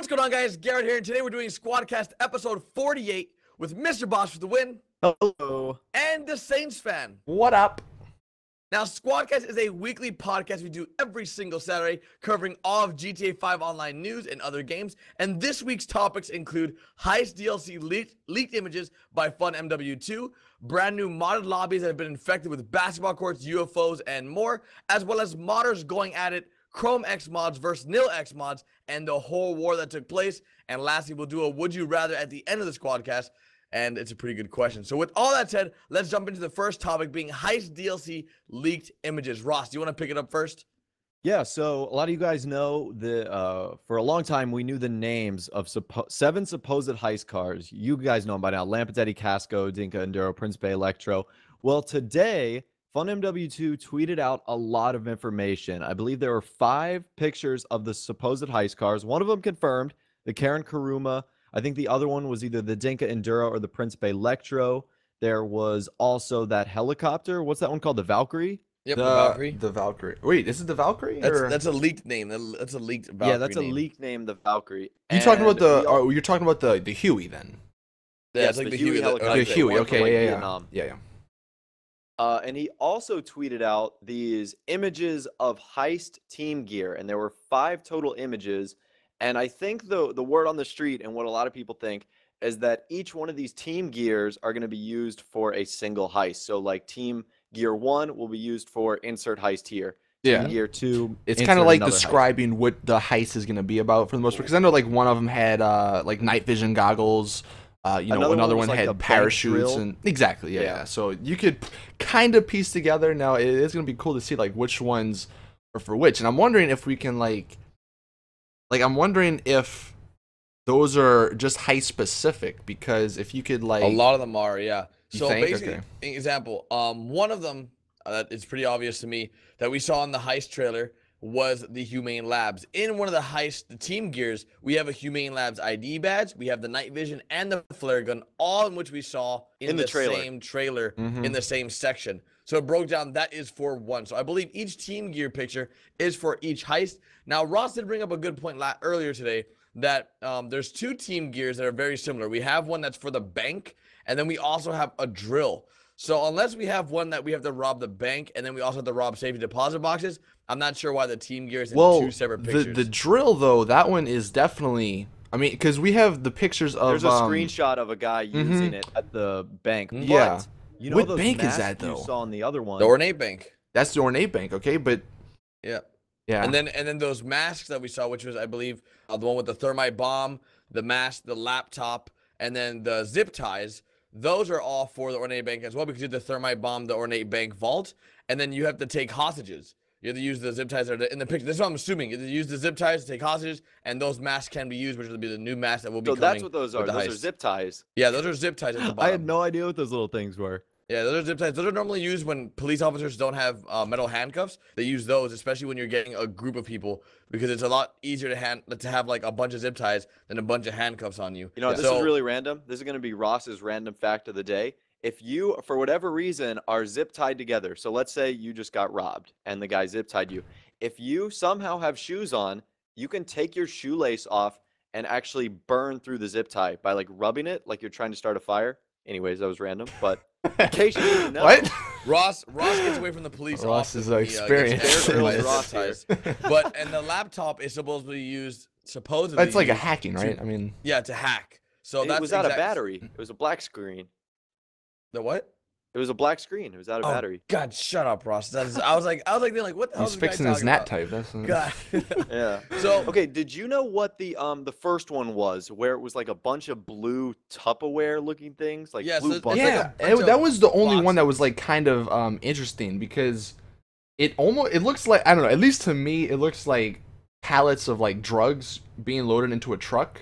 What's going on, guys? Garrett here, and today we're doing Squadcast episode 48 with Mr. Boss for the win. Hello. And the Saintsfan. What up? Now, Squadcast is a weekly podcast we do every single Saturday, covering all of GTA 5 online news and other games. And this week's topics include Heist DLC leaked images by Fun MW2, brand new modded lobbies that have been infected with basketball courts, UFOs, and more, as well as modders going at it, Chrome X mods versus Nil X mods, and the whole war that took place. And lastly, we'll do a Would You Rather at the end of the Squadcast. And it's a pretty good question. So with all that said, let's jump into the first topic, being Heist DLC leaked images. Ross, do you want to pick it up first? Yeah, so a lot of you guys know that for a long time we knew the names of 7 supposed heist cars. You guys know them by now: Lampetetti, Casco, Dinka, Enduro, Principe, Electro. Well, today FunMW2 tweeted out a lot of information. I believe there were 5 pictures of the supposed heist cars. One of them confirmed, the Karen Kuruma. I think the other one was either the Dinka Enduro or the Principe Electro. There was also that helicopter. What's that one called? The Valkyrie? Yep, the Valkyrie. The Valkyrie. Wait, is it the Valkyrie? That's a leaked name. That's a leaked Valkyrie. Yeah, that's a name. leaked name, the Valkyrie. You're talking about the Huey then? Yeah, it's like the Huey helicopter. The Huey, okay, Vietnam. Yeah. And he also tweeted out these images of heist team gear, and there were 5 total images. And I think the word on the street and what a lot of people think is that each one of these team gears are going to be used for a single heist. So like team gear 1 will be used for insert heist here. Yeah. Team gear 2. It's kind of like another describing what the heist is going to be about for the most part. Because I know like one of them had like night vision goggles. Another one like had parachutes and exactly. Yeah. So you could kind of piece together. Now it is going to be cool to see like which ones are for which. And I'm wondering if we can like I'm wondering if those are just heist specific, because if you could like a lot of them are, yeah. So basically, okay. Example, one of them that is pretty obvious to me that we saw in the heist trailer was the Humane Labs. In one of the heist, the team gears, we have a Humane Labs ID badge, we have the night vision and the flare gun, all in which we saw in the same trailer in the same section. So it broke down that is for one. So I believe each team gear picture is for each heist. Now, Ross did bring up a good point earlier today that there's 2 team gears that are very similar. We have one that's for the bank, and then we also have a drill. So unless we have one that we have to rob the bank, and then we also have to rob safety deposit boxes, I'm not sure why the team gear is in 2 separate pictures. The drill, though, that one is definitely... I mean, because we have the pictures of... There's a screenshot of a guy using it at the bank. Yeah. But, you know, what those bank is masks that, though? You saw in the other one. The Ornate Bank. That's the Ornate Bank, okay? But... Yeah. Yeah. And then those masks that we saw, which was, I believe, the one with the thermite bomb, the mask, the laptop, and then the zip ties, those are all for the Ornate Bank as well, because you have the thermite bomb, the Ornate Bank vault, and then you have to take hostages. You have to use the zip ties that are in the picture. This is what I'm assuming. You have to use the zip ties to take hostages, and those masks can be used, which will be the new masks that will be coming. So that's what those are. Those are zip ties. Yeah, those are zip ties at the bottom. I had no idea what those little things were. Yeah, those are zip ties. Those are normally used when police officers don't have metal handcuffs. They use those, especially when you're getting a group of people, because it's a lot easier to have like a bunch of zip ties than a bunch of handcuffs on you. You know, this is really random. This is going to be Ross's random fact of the day. If you, for whatever reason, are zip tied together, so let's say you just got robbed and the guy zip tied you. If you somehow have shoes on, you can take your shoelace off and actually burn through the zip tie by like rubbing it like you're trying to start a fire. Anyways, that was random, but in case you didn't know. What? Ross gets away from the police. Ross's experience. But and the laptop is supposedly used supposedly. That's like a hacking, right? I mean, yeah, to hack. So that's it was out of battery. It was a black screen. The what? It was a black screen. It was out of battery. God, shut up, Ross. I was like, what the hell? He's fixing his NAT type. That's God. Yeah. So okay, did you know what the first one was, where it was like a bunch of blue Tupperware looking things, like blue buckets? Yeah, that was the only one that was like kind of interesting, because it looks like, I don't know, at least to me, it looks like pallets of like drugs being loaded into a truck.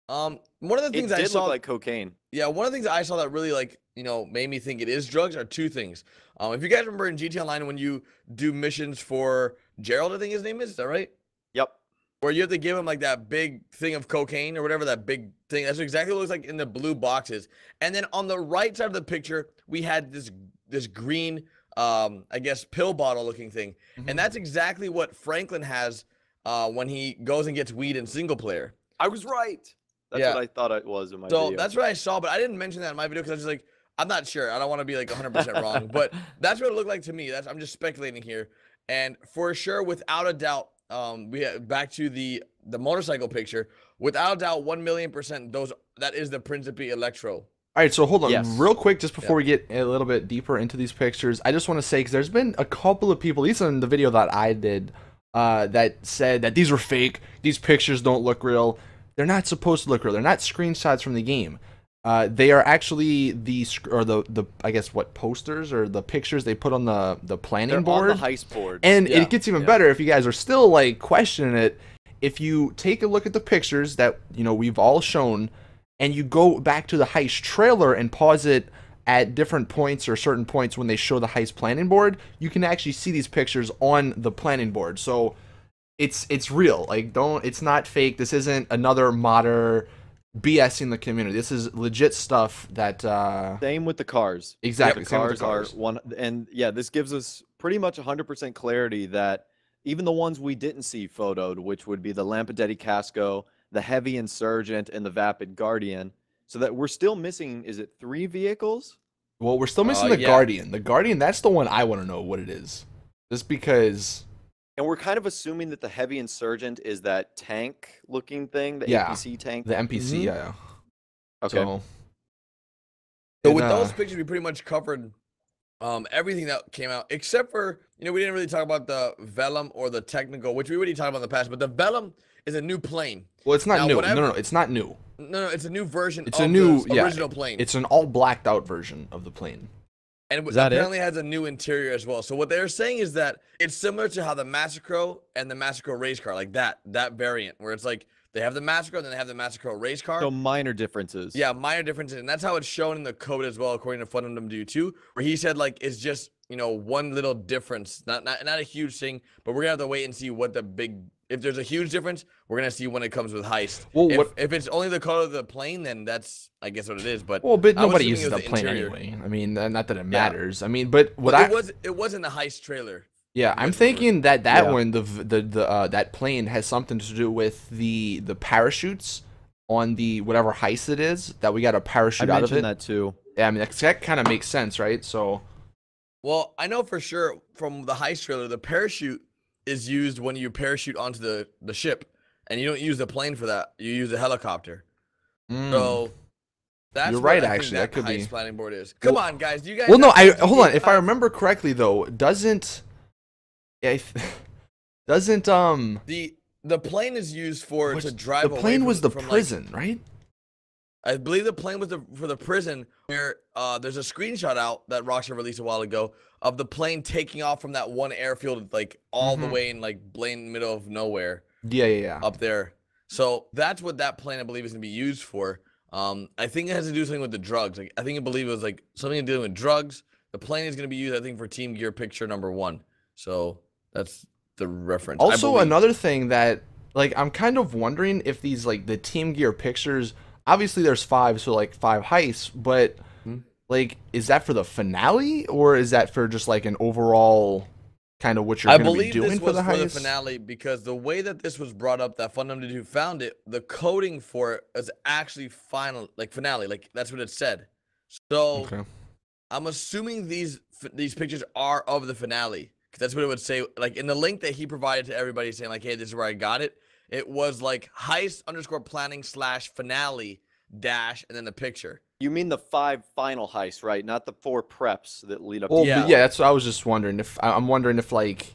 One of the things it did look like cocaine. Yeah, one of the things I saw that really made me think it is drugs are 2 things. If you guys remember in GTA Online when you do missions for Gerald, I think his name is that right? Yep. Where you have to give him like that big thing of cocaine or whatever, that big thing. That's exactly what it looks like in the blue boxes. And then on the right side of the picture, we had this green, I guess, pill bottle looking thing. And that's exactly what Franklin has when he goes and gets weed in single player. I was right. That's Yeah. what I thought it was in my So video. that's what I saw, but I didn't mention that in my video because I was just like, I'm not sure. I don't want to be like 100% wrong, but that's what it looked like to me. I'm just speculating here. And for sure, without a doubt, back to the motorcycle picture. Without a doubt, 1,000,000% that is the Principe Electro. All right, so hold on Yes. real quick, just before we get a little bit deeper into these pictures. I just want to say, because there's been a couple of people, at least in the video that I did, that said that these were fake. These pictures don't look real. They're not supposed to look real. They're not screenshots from the game. They are actually the I guess what, posters or the pictures they put on the planning board. On the heist board. And Yeah. it gets even better if you guys are still like questioning it. If you take a look at the pictures that we've all shown, and you go back to the heist trailer and pause it at different points or certain points when they show the heist planning board, you can actually see these pictures on the planning board. So it's real. Like, it's not fake. This isn't another modder BSing the community. This is legit stuff that Same with the cars. exactly. The Same with cars the cars. are one, and yeah, this gives us pretty much 100% clarity that even the ones we didn't see photoed, which would be the Lampedetti Casco, the Heavy Insurgent, and the Vapid Guardian, so that we're still missing, is it 3 vehicles? Well, we're still missing the yeah. Guardian. The Guardian, that's the one I want to know what it is. Just because. And we're kind of assuming that the Heavy Insurgent is that tank-looking thing, the Yeah. APC tank. The NPC, yeah. Okay. So With and, those pictures, we pretty much covered everything that came out, except for, we didn't really talk about the Vellum or the Technical, which we already talked about in the past, but the Vellum is a new plane. well, it's not Now, new. whatever- No, it's not new. No, it's a new version It's of a new the original plane. It's an all blacked out version of the plane. And Is that it? apparently has a new interior as well. So what they're saying is that it's similar to how the Massacro and the Massacro race car, like that variant, where it's like they have the Massacro, then they have the Massacro race car. So minor differences. Yeah, minor differences, and that's how it's shown in the code as well, according to Fundum Do 2, where he said like it's just one little difference, not a huge thing, but we're gonna have to wait and see what if there's a huge difference, we're gonna see when it comes with Heist. Well, if it's only the color of the plane, then that's I guess what it is. But But I was nobody assuming uses it was the plane interior. anyway. I mean, not that it matters. I mean, but what it was in the Heist trailer. yeah, I'm Yes, thinking that Yeah. one, that plane has something to do with the parachutes on the whatever heist it is, that we got a I parachute out of mentioned it. that too. Yeah, I mean that kind of makes sense, right? So Well, I know for sure from the Heist trailer, the parachute is used when you parachute onto the ship, and you don't use the plane for that. You use a helicopter. So that's You're what right, I think actually, that could Heist be- planning board is. Come on, guys. Do you guys? well, no, have hold on. If I Heist? remember correctly, though, doesn't The plane is used to drive the away plane was the from, like, prison, right? I believe the plane was for the prison, where there's a screenshot out that Rockstar released a while ago of the plane taking off from that one airfield, like all the way in like blatant middle of nowhere Yeah. up there. So that's what that plane I believe is gonna be used for. I think it has to do something with the drugs. Like I believe it was like something to do with drugs. The plane is gonna be used, I think, for Team Gear picture number 1. So that's the reference. I Also, believe. another thing that, like, I'm kind of wondering if these, like, the Team Gear pictures, obviously there's 5, so, like, 5 heists, but, like, is that for the finale, or is that for just, like, an overall kind of what you're going to be doing for the heist? I believe this was for the finale, because the way that this was brought up, that Fundum Who found it, the coding for it is actually finale, like, that's what it said. So, Okay. I'm assuming these pictures are of the finale. Because that's what it would say, like in the link that he provided to everybody saying like, hey, this is where I got it. It was like heist_planning/finale dash and then the picture. You mean the 5 final heists, right? Not the 4 preps that lead up Well, to yeah, that's what I was just wondering. I'm wondering if, like,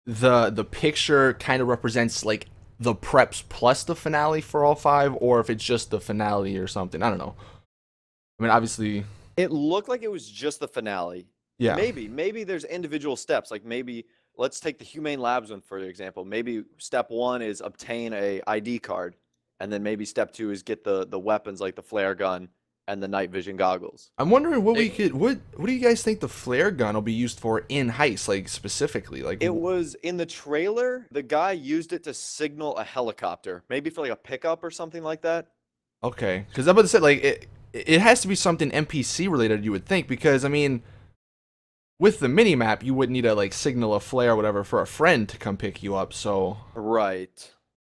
the picture kind of represents, like, the preps plus the finale for all 5, or if it's just the finale or something. I don't know. I mean, obviously... It looked like it was just the finale. Yeah. Maybe there's individual steps. Like maybe let's take the Humane Labs one for example. Maybe step 1 is obtain a ID card, and then maybe step 2 is get the weapons like the flare gun and the night vision goggles. I'm wondering what what do you guys think the flare gun will be used for in Heist, like, specifically? Like, It was in the trailer. The guy used it to signal a helicopter, maybe for like a pickup or something like that. okay, because I'm about to say, like, it has to be something NPC related, you would think, because I mean, with the mini map, you would need to like signal a flare or whatever for a friend to come pick you up. So Right.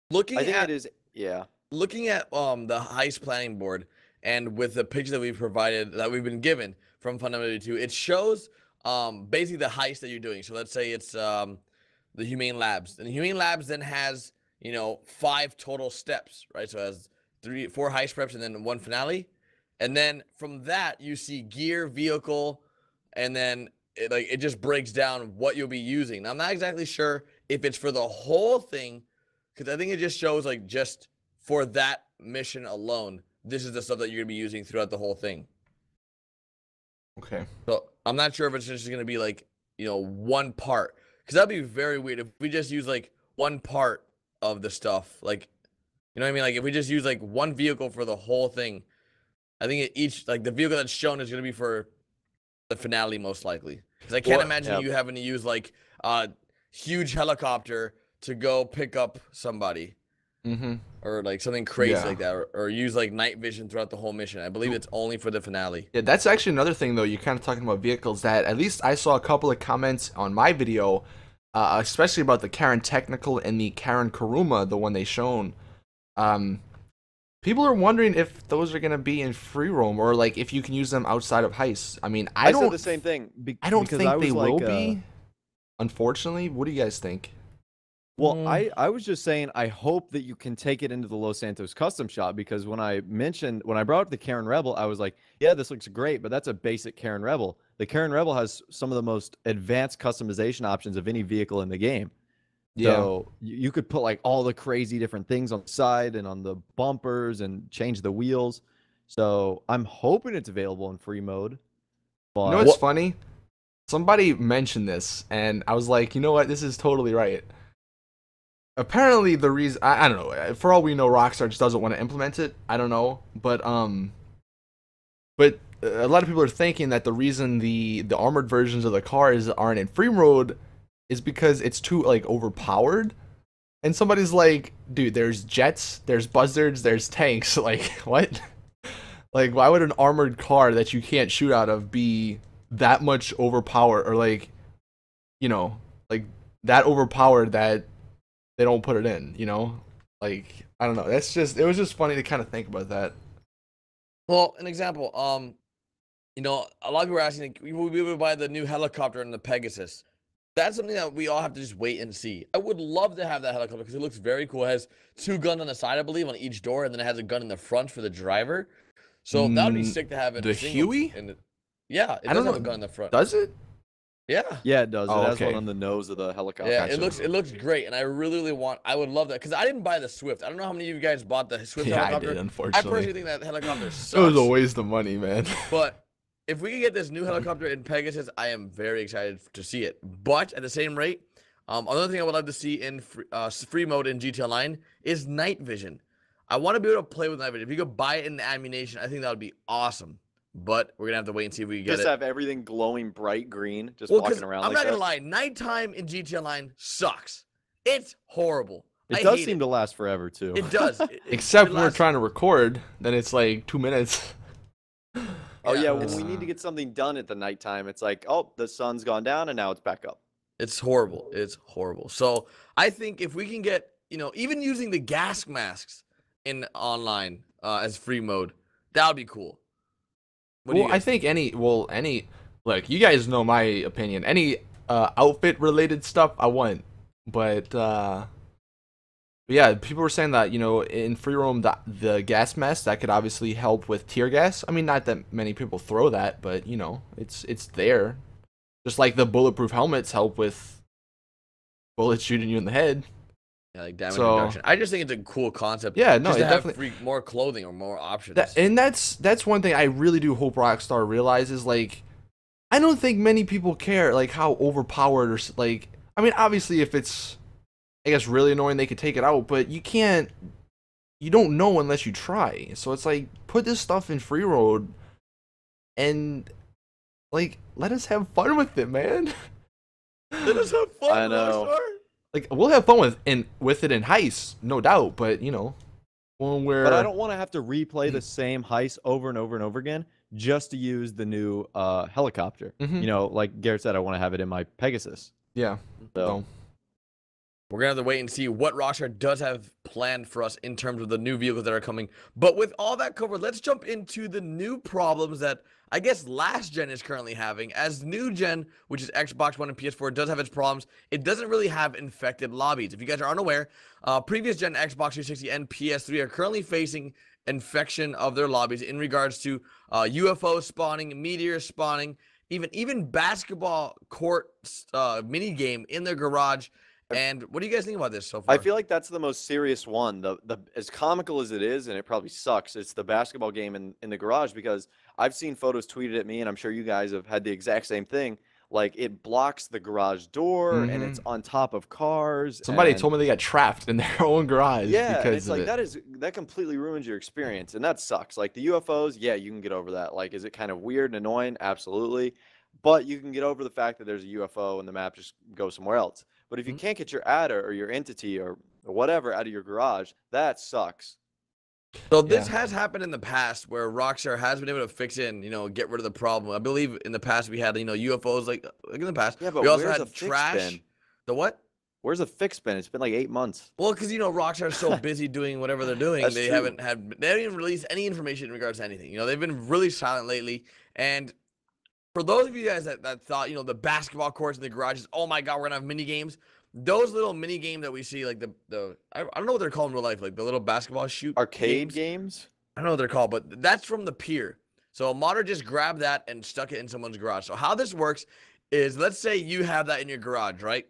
Looking I think at it is. Yeah. looking at the heist planning board and with the picture that we've provided that we've been given from Fundamentally 2, it shows basically the heist that you're doing. So let's say it's the Humane Labs. And the Humane Labs then has, 5 total steps, right? So it has 4 heist preps and then 1 finale. And then from that you see gear, vehicle, and then it just breaks down what you'll be using. Now, I'm not exactly sure if it's for the whole thing, because I think it just shows like just for that mission alone, this is the stuff that you're gonna be using throughout the whole thing. okay. So I'm not sure if it's just gonna be like, one part, because that'd be very weird if we just use like one part of the stuff. Like, you know what I mean? Like if we just use like one vehicle for the whole thing, I think the vehicle that's shown is gonna be for the finale most likely. Because I can't imagine you having to use like a huge helicopter to go pick up somebody. Or like something crazy like that, or use like night vision throughout the whole mission. I believe it's only for the finale. Yeah, that's actually another thing though. You're kind of talking about vehicles that at least I saw a couple of comments on my video, especially about the Karen Technical and the Karen Kuruma, the one they shown. People are wondering if those are gonna be in free roam or like if you can use them outside of heists. I mean, I don't said the same thing. I don't think they will be. Unfortunately, what do you guys think? Well, I was just saying, I hope that you can take it into the Los Santos custom shop, because when I brought up the Karen Rebel, I was like, yeah, this looks great, but that's a basic Karen Rebel. The Karen Rebel has some of the most advanced customization options of any vehicle in the game. Yeah. So you could put like all the crazy different things on the side and on the bumpers and change the wheels. So I'm hoping it's available in free mode. But You know what's funny? Somebody mentioned this, and I was like, you know what? This is totally right. Apparently, the reason I don't know. For all we know, Rockstar just doesn't want to implement it. I don't know, but a lot of people are thinking that the reason the armored versions of the cars aren't in free mode is because it's too like overpowered. And somebody's like, dude, there's jets, there's buzzards, there's tanks. Like what? Like why would an armored car that you can't shoot out of be that much overpowered, or like, like that overpowered that they don't put it in, like I don't know. It was just funny to kind of think about that. Well, an example, a lot of people are asking, like, we will be able to buy the new helicopter in the Pegasus. That's something that we all have to just wait and see. I would love to have that helicopter because it looks very cool. It has 2 guns on the side, I believe, on each door, and then it has a gun in the front for the driver. So that would be sick to have it. The Huey? Yeah, it does have a gun in the front. Does it? Yeah. Yeah, it does. Oh, it has okay. one on the nose of the helicopter. Yeah, Gotcha. it looks great, and I really I would love that, because I didn't buy the Swift. I don't know how many of you guys bought the Swift helicopter. I did, I unfortunately. personally think that helicopter sucks. It was a waste of money, man. But if we can get this new helicopter in Pegasus, I am very excited to see it. But at the same rate, another thing I would love to see in free mode in GTA Online is night vision. I want to be able to play with night vision. If you could buy it in the ammunition, I think that would be awesome. But we're gonna have to wait and see if we can get just it. have everything glowing bright green, just walking around. I'm like not gonna that. lie, nighttime in GTA Online sucks. It's horrible. It does seem to last forever too. It does. Except when we're trying to record, then it's like 2 minutes. Oh yeah, when we need to get something done at the nighttime, it's like, oh, the sun's gone down and now it's back up. It's horrible. It's horrible. So I think if we can get, even using the gas masks in online as free mode, that would be cool. Well, I think like you guys know my opinion. Any outfit related stuff I want, but yeah, people were saying that in free roam the gas mask that could obviously help with tear gas. I mean, not that many people throw that, but it's there. Just like the bulletproof helmets help with bullets shooting you in the head. Yeah, like damage reduction. I just think it's a cool concept. Yeah, no, just it to have definitely more clothing or more options. That's one thing I really do hope Rockstar realizes. Like, I don't think many people care like how overpowered or like. I mean, obviously, if it's, I guess, really annoying, they could take it out. But you can't. You don't know unless you try. So it's like, put this stuff in free road, and like let us have fun with it, man. Let us have fun. I know. Rockstar. Like, we'll have fun with it in Heists, no doubt, but one where. But I don't want to have to replay the same heist over and over and over again just to use the new helicopter. You know, like Garrett said, I want to have it in my Pegasus. Yeah. So. We're going to have to wait and see what Rockstar does have planned for us in terms of the new vehicles that are coming. But with all that covered, let's jump into the new problems that I guess last gen is currently having. As new gen, which is Xbox One and PS4, does have its problems. It doesn't really have infected lobbies. If you guys are unaware, previous gen Xbox 360 and PS3 are currently facing infection of their lobbies in regards to UFO spawning, meteor spawning, even basketball court mini game in their garage. And what do you guys think about this so far? I feel like that's the most serious one. The as comical as it is, and it probably sucks, it's the basketball game in the garage, because I've seen photos tweeted at me, and I'm sure you guys have had the exact same thing. Like, it blocks the garage door, and it's on top of cars. Somebody told me they got trapped in their own garage. Yeah, because and it's of like that completely ruins your experience, and that sucks. Like the UFOs, yeah, you can get over that. Like, is it kind of weird and annoying? Absolutely, but you can get over the fact that there's a UFO and the map just goes somewhere else. But if you can't get your adder or your entity or whatever out of your garage, that sucks. So this has happened in the past where Rockstar has been able to fix it and, you know, get rid of the problem. I believe in the past we had, you know, UFOs like in the past. Yeah, but we also where's had a fix trash. been? The what? Where's the fix been? It's been like 8 months. Well, because, you know, Rockstar is so busy doing whatever they're doing, That's they true. haven't even released any information in regards to anything. You know, they've been really silent lately. And for those of you guys that thought, you know, the basketball courts in the garages, oh my God, we're gonna have mini games. Those little mini games that we see, like I don't know what they're called in real life, like the little basketball shoot Arcade games? I don't know what they're called, but that's from the pier. So a modder just grabbed that and stuck it in someone's garage. So how this works is, let's say you have that in your garage, right?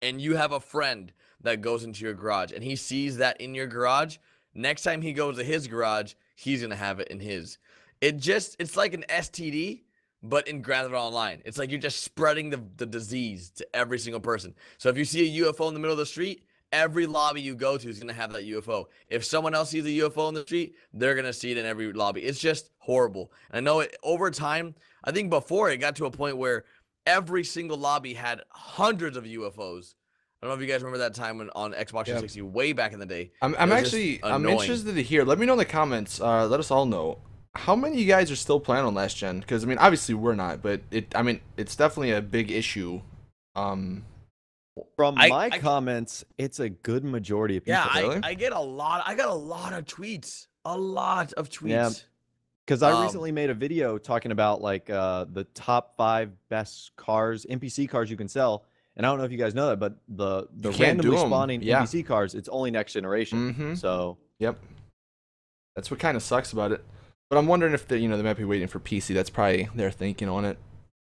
And you have a friend that goes into your garage and he sees that in your garage. Next time he goes to his garage, he's going to have it in his. It's like an STD, but in Grand Theft Auto Online. It's like you're just spreading the disease to every single person. So if you see a UFO in the middle of the street, every lobby you go to is going to have that UFO. If someone else sees a UFO in the street, they're going to see it in every lobby. It's just horrible. And I know it over time, I think before it got to a point where every single lobby had hundreds of UFOs. I don't know if you guys remember that time on Xbox 360 way back in the day. I'm interested to hear. Let me know in the comments. Let us all know. How many of you guys are still playing on last gen? Because I mean, obviously we're not, but it's definitely a big issue. From my comments, it's a good majority of people. Yeah, Really? I got a lot of tweets. A lot of tweets. Yeah, because I recently made a video talking about like the top 5 best cars, NPC cars you can sell. And I don't know if you guys know that, but the randomly spawning NPC cars, it's only next generation. So yep, that's what kind of sucks about it. But I'm wondering if they might be waiting for PC. That's probably their thinking on it.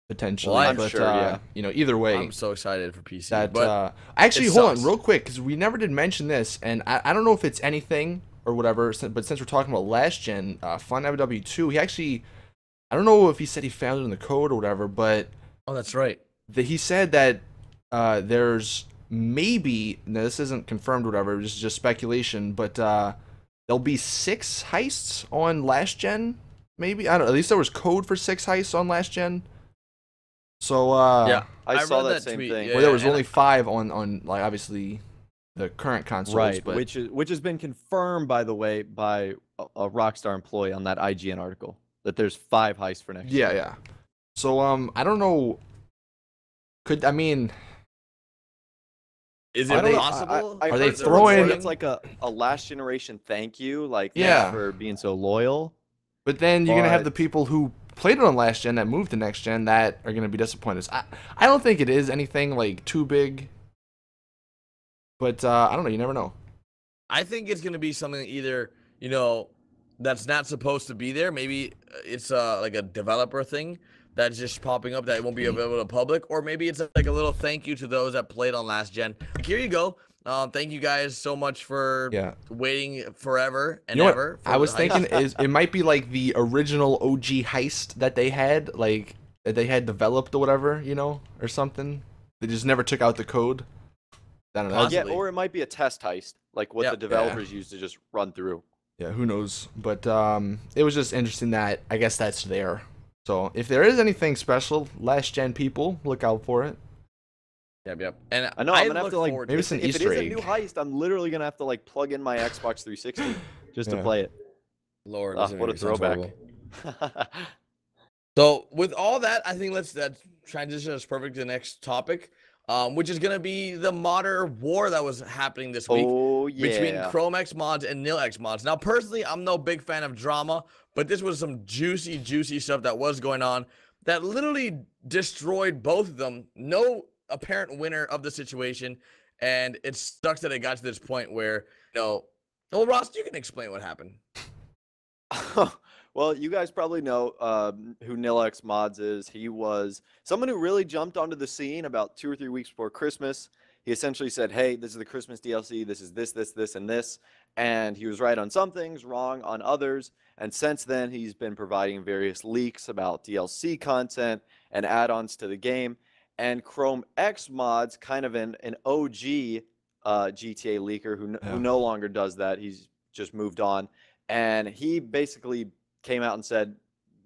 Potentially, well, I'm but sure, yeah. Either way, I'm so excited for PC. That but actually, hold on, real quick, because we never did mention this, and I don't know if it's anything or whatever. But since we're talking about last gen, Fun W2, he actually, I don't know if he said he found it in the code or whatever, but oh, that's right. He said that there's maybe, now this isn't confirmed or whatever, this is just speculation, but there'll be 6 heists on last gen. Maybe, I don't know. At least there was code for 6 heists on last gen. So yeah, I saw that same thing. Where there was only 5 on like obviously the current consoles, right? But Which has been confirmed, by the way, by a Rockstar employee on that IGN article, that there's 5 heists for next year. Yeah. So I don't know. Is it possible? Are they throwing? It's like a last generation thank you, like yeah, for being so loyal. But then you're gonna have the people who played it on last gen that moved to next gen that are gonna be disappointed. I don't think it is anything like too big. But I don't know. You never know. I think it's gonna be something either that's not supposed to be there. Maybe it's like a developer thing that's just popping up that it won't be available to public, or maybe it's like a little thank you to those that played on last gen. Like, here you go. Thank you guys so much for waiting forever and ever. I was thinking it might be like the original OG heist that they had, like that they had developed or whatever, or something. They just never took out the code. I don't know. Yeah, or it might be a test heist, like what the developers used to just run through. Yeah, who knows? But it was just interesting that I guess that's there. So if there is anything special, last gen people, look out for it. Yep. And I know I'm gonna have to like maybe it's an if Easter it is egg. a new heist, I'm literally gonna have to like plug in my Xbox 360 just to Yeah. play it. Lord, Ah, this what a sounds throwback. horrible. So with all that, I think that transition is perfect to the next topic, which is gonna be the modder war that was happening this week Oh between yeah. Chrome X mods and Nil X mods. Now, personally, I'm no big fan of drama, but this was some juicy stuff that was going on that literally destroyed both of them. No apparent winner of the situation, and it sucks that it got to this point where, well, Ross, you can explain what happened. Well, you guys probably know who Nilx Mods is. He was someone who really jumped onto the scene about 2 or 3 weeks before Christmas. He essentially said, hey, this is the Christmas DLC. This is this, and this. And he was right on some things, wrong on others. And since then, he's been providing various leaks about DLC content and add-ons to the game. And Chrome X Mods, kind of an OG GTA leaker who no longer does that. He's just moved on. And he basically came out and said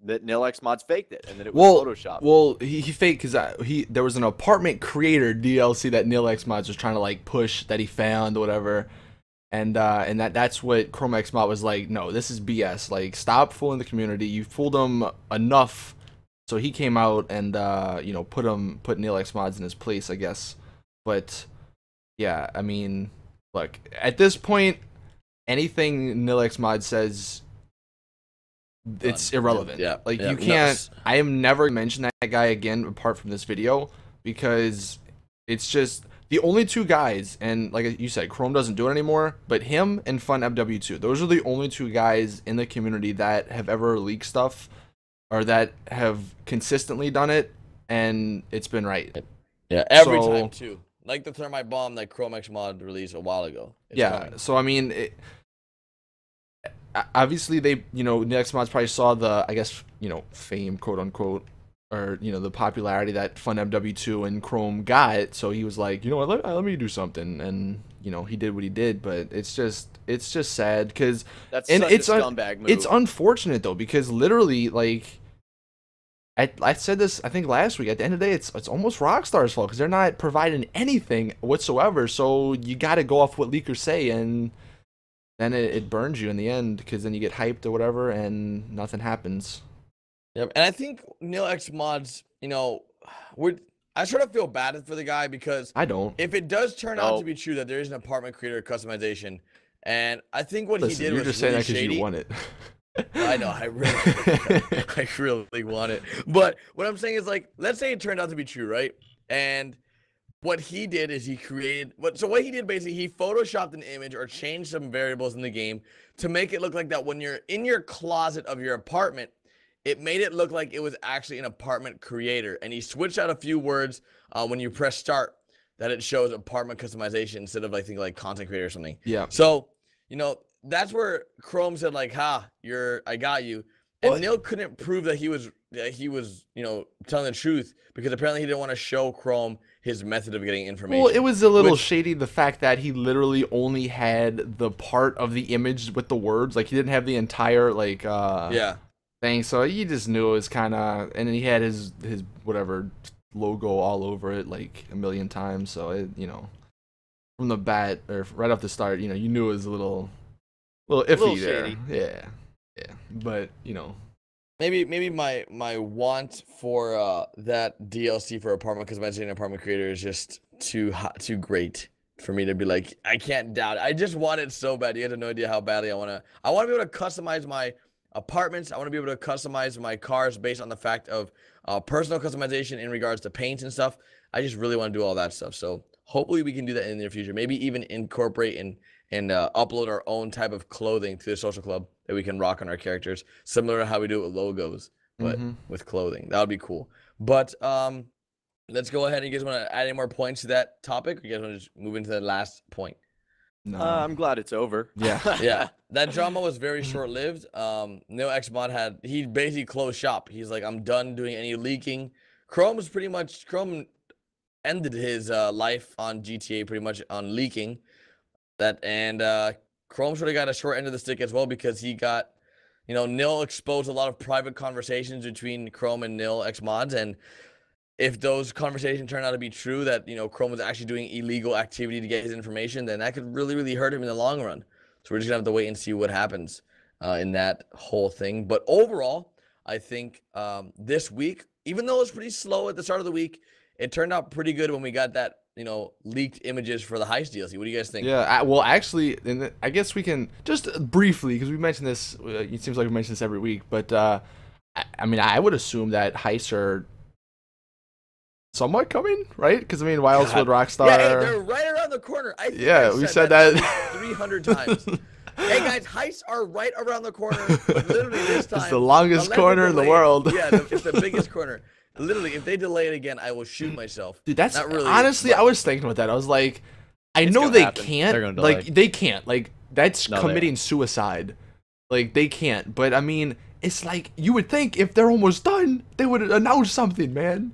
that Nilx Mods faked it and that it was Photoshop. Well, he faked because there was an apartment creator DLC that Nilx Mods was trying to like push that he found or whatever, and that's what Chrome X Mod was like. No, this is BS. Like, stop fooling the community. You fooled them enough. So he came out and put Nilx Mods in his place, I guess. But yeah, I mean, look, at this point, anything Nilx Mod says, it's irrelevant. Yeah, like yeah, you can't. I am never mention that guy again apart from this video, because it's just the only two guys, and like you said, Chrome doesn't do it anymore, but him and Fun FW2, those are the only two guys in the community that have ever leaked stuff or that have consistently done it, and it's been right. Yeah, every time too. Like the thermite bomb that Chrome X Mod released a while ago. It's coming. So I mean, obviously they, Nilx Mods probably saw the, I guess, fame, quote unquote, or the popularity that Fun MW2 and Chrome got. So he was like, you know what, let me do something, and he did what he did. But it's just sad because it's a scumbag move. It's unfortunate though, because literally, like, I said this, I think, last week. At the end of the day, it's almost Rockstar's fault because they're not providing anything whatsoever. So you got to go off what leakers say, and then it burns you in the end, because then you get hyped or whatever, and nothing happens. Yep, and I think Nilx Mods, I sort of feel bad for the guy, because I don't. If it does turn out to be true that there is an apartment creator customization, and I think what he did was just really saying that because shady. you want it. I know, I really want it. But what I'm saying is, like, let's say it turned out to be true, right? And what he did is he created what he did basically, he photoshopped an image or changed some variables in the game to make it look like that when you're in your closet of your apartment, it made it look like it was actually an apartment creator. And he switched out a few words when you press start, that it shows apartment customization instead of, I think, like content creator or something. Yeah. So, that's where Chrome said, like, I got you. And Nil couldn't prove that he was telling the truth, because apparently he didn't want to show Chrome his method of getting information. Well, it was a little shady, the fact that he literally only had the part of the image with the words. Like, he didn't have the entire, like, thing. So you just knew it was kind of, and he had his whatever logo all over it like a million times. So it, from the bat, or right off the start, you knew it was a little iffy there. Shady. Yeah. But maybe my want for that DLC for apartment customization and apartment creator is just too great for me to be like, I can't doubt it. I just want it so bad. You have no idea how badly I want to be able to customize my apartments. I want to be able to customize my cars based on the fact of personal customization in regards to paints and stuff. I just really want to do all that stuff. So hopefully we can do that in the near future. Maybe even incorporate and upload our own type of clothing to the social club that we can rock on our characters, similar to how we do it with logos, but with clothing. That would be cool. But let's go ahead. You guys want to add any more points to that topic, or you guys want to just move into the last point? No. I'm glad it's over. Yeah. Yeah. That drama was very short-lived. Nilx Mod he basically closed shop. He's like, I'm done doing any leaking. Chrome ended his life on GTA pretty much on leaking. Chrome sort of got a short end of the stick as well, because he got, Nil exposed a lot of private conversations between Chrome and Nilx Mods, and if those conversations turn out to be true, that Chrome was actually doing illegal activity to get his information, then that could really, really hurt him in the long run. So we're just gonna have to wait and see what happens in that whole thing. But overall, I think this week, even though it was pretty slow at the start of the week, it turned out pretty good when we got that, leaked images for the Heist DLC. What do you guys think? Yeah, well, actually, and I guess we can just briefly, because we mentioned this. It seems like we mention this every week, but I mean, I would assume that heists are somewhat coming, right? Because I mean, why else would Rockstar? Yeah, hey, they're right around the corner. We said that 300 times. Hey guys, heists are right around the corner, but literally this time it's the longest corner in the world. Yeah, it's the biggest corner. Literally, if they delay it again, I will shoot myself. Dude, that's not really. Honestly, I was thinking about that. I was like, I know they can't. Like, they can't. Like, that's committing suicide. Like, they can't. But I mean, it's like you would think if they're almost done, they would announce something, man.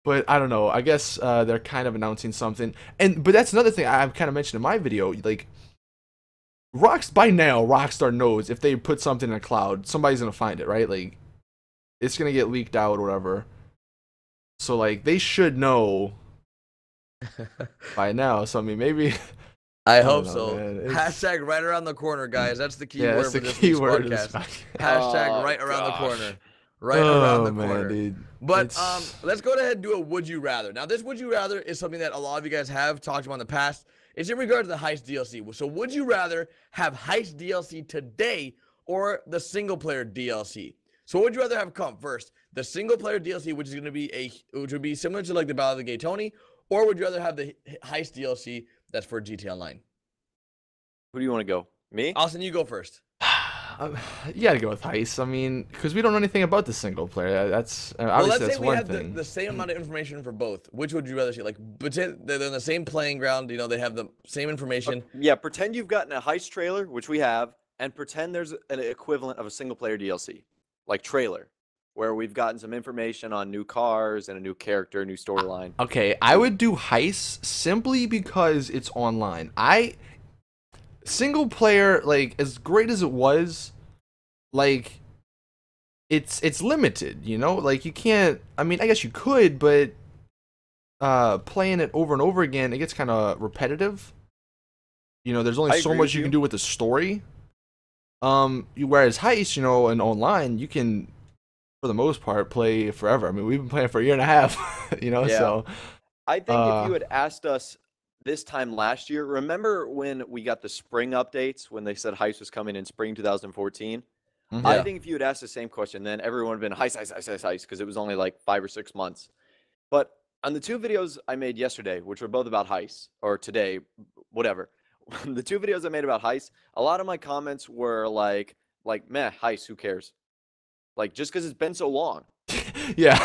But I don't know. I guess they're kind of announcing something. But that's another thing I've kind of mentioned in my video. Like, by now, Rockstar knows if they put something in a cloud, somebody's gonna find it, right? Like, it's gonna get leaked out or whatever. So like they should know by now. So I mean, maybe I hope so. Hashtag right around the corner, guys. That's the key word for this week's podcast. Hashtag right around the corner. Right around the corner. Dude. But let's go ahead and do a would you rather. Now this would you rather is something that a lot of you guys have talked about in the past. It's in regard to the Heist DLC. So would you rather have Heist DLC today or the single player DLC? So what would you rather have come first? The single player DLC, which is going to be which would be similar to like the Battle of the Gay Tony, or would you rather have the Heist DLC that's for GTA Online? Who do you want to go? Me? Austin, you go first. You gotta go with Heist. I mean, because we don't know anything about the single player. That's obviously that's one thing. Let's say we have the same amount of information for both. Which would you rather see? Like, pretend they're in the same playing ground. They have the same information. Yeah, pretend you've gotten a Heist trailer, which we have, and pretend there's an equivalent of a single player DLC, like trailer, where we've gotten some information on new cars and a new character, new storyline. Okay, I would do Heist simply because it's online. Single player, like, as great as it was, like, it's limited, like you can't. I mean, I guess you could, but playing it over and over again, it gets kind of repetitive. There's only so much you can do with the story. Whereas Heist, and online, you can, for the most part, play forever. I mean, we've been playing for a year and a half, Yeah. So I think if you had asked us this time last year, remember when we got the spring updates when they said Heist was coming in spring 2014? Mm-hmm. I think if you had asked the same question, then everyone would have been Heist, because it was only like 5 or 6 months. But on the 2 videos I made yesterday, which were both about Heist, or today, whatever, the 2 videos I made about Heist, a lot of my comments were like meh, Heist, who cares? Like, just because it's been so long. Yeah,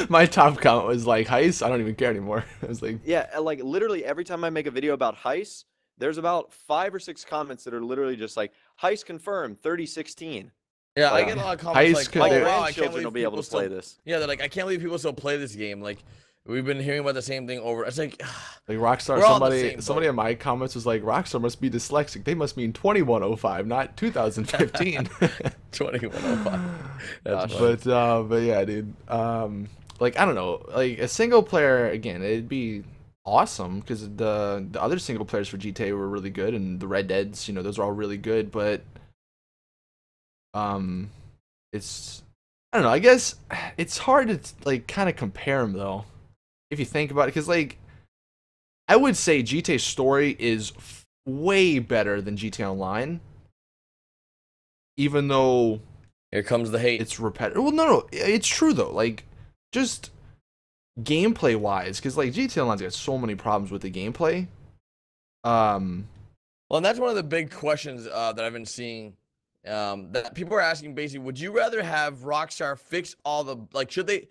my top comment was like, Heist, I don't even care anymore. I was like, yeah, like literally every time I make a video about Heist, there's about 5 or 6 comments that are literally just like, Heist confirmed 3016. Yeah, I get a lot of comments like, oh wow, I can't believe will be able to play this. Yeah, they're like, I can't believe people still play this game. Like, we've been hearing about the same thing over. It's like Rockstar. Somebody in my comments was like, Rockstar must be dyslexic. They must mean 2105, not 2015. 2105. But yeah, dude. Like, I don't know. Like, a single player, again, it'd be awesome because the other single players for GTA were really good, and the Red Deads, those are all really good. But it's, I don't know. I guess it's hard to like kind of compare them though, if you think about it, because like I would say GTA story is way better than GTA Online, even though here comes the hate. It's repetitive. Well, no, it's true though. Like, just gameplay wise, because like GTA Online's got so many problems with the gameplay. Well, and that's one of the big questions that I've been seeing. That people are asking basically, would you rather have Rockstar fix all the, like, should they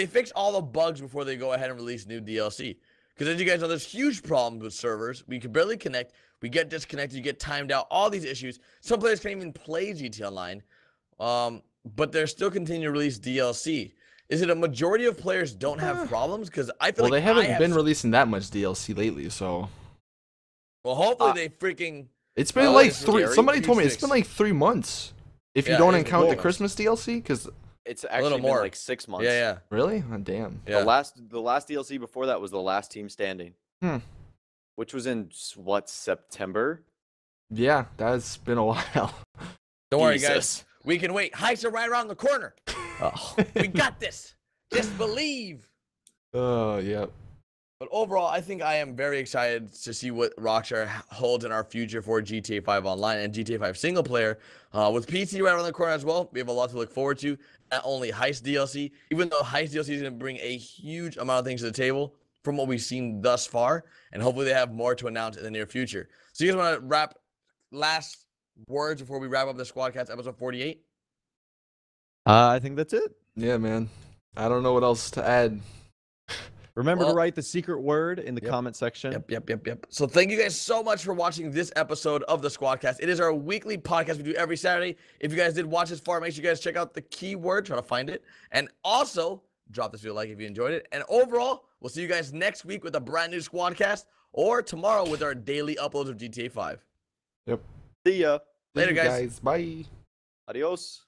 fix all the bugs before they go ahead and release new DLC? Because as you guys know, there's huge problems with servers. We can barely connect. We get disconnected. You get timed out. All these issues. Some players can't even play GTA Online, but they're still continuing to release DLC. Is it a majority of players don't have problems? Because I feel like they haven't been releasing that much DLC lately, so. Well, hopefully they freaking. It's been like 3. Somebody told me it's been like 3 months. If you don't count the Christmas DLC, because it's actually been like 6 months. Yeah. Really? Oh, damn. Yeah. The last DLC before that was the Last Team Standing. Which was in what, September? Yeah, that's been a while. Don't worry, guys. Jesus. We can wait. Heists are right around the corner. Oh. We got this. Just believe. Oh, yeah. But overall, I think I am very excited to see what Rockstar holds in our future for GTA 5 Online and GTA 5 single player. With PC right around the corner as well, we have a lot to look forward to. Not only Heist DLC, even though Heist DLC is going to bring a huge amount of things to the table from what we've seen thus far, and hopefully they have more to announce in the near future. So you guys want to wrap last words before we wrap up the Squadcast episode 48? I think that's it. Yeah, man. I don't know what else to add. Remember Well, to write the secret word in the comment section. Yep. So thank you guys so much for watching this episode of the Squadcast. It is our weekly podcast we do every Saturday. If you guys did watch this far, make sure you guys check out the keyword, try to find it. And also, drop this video a like if you enjoyed it. And overall, we'll see you guys next week with a brand new Squadcast, or tomorrow with our daily uploads of GTA 5. Yep. See ya. Later, Thank you guys. Bye. Adios.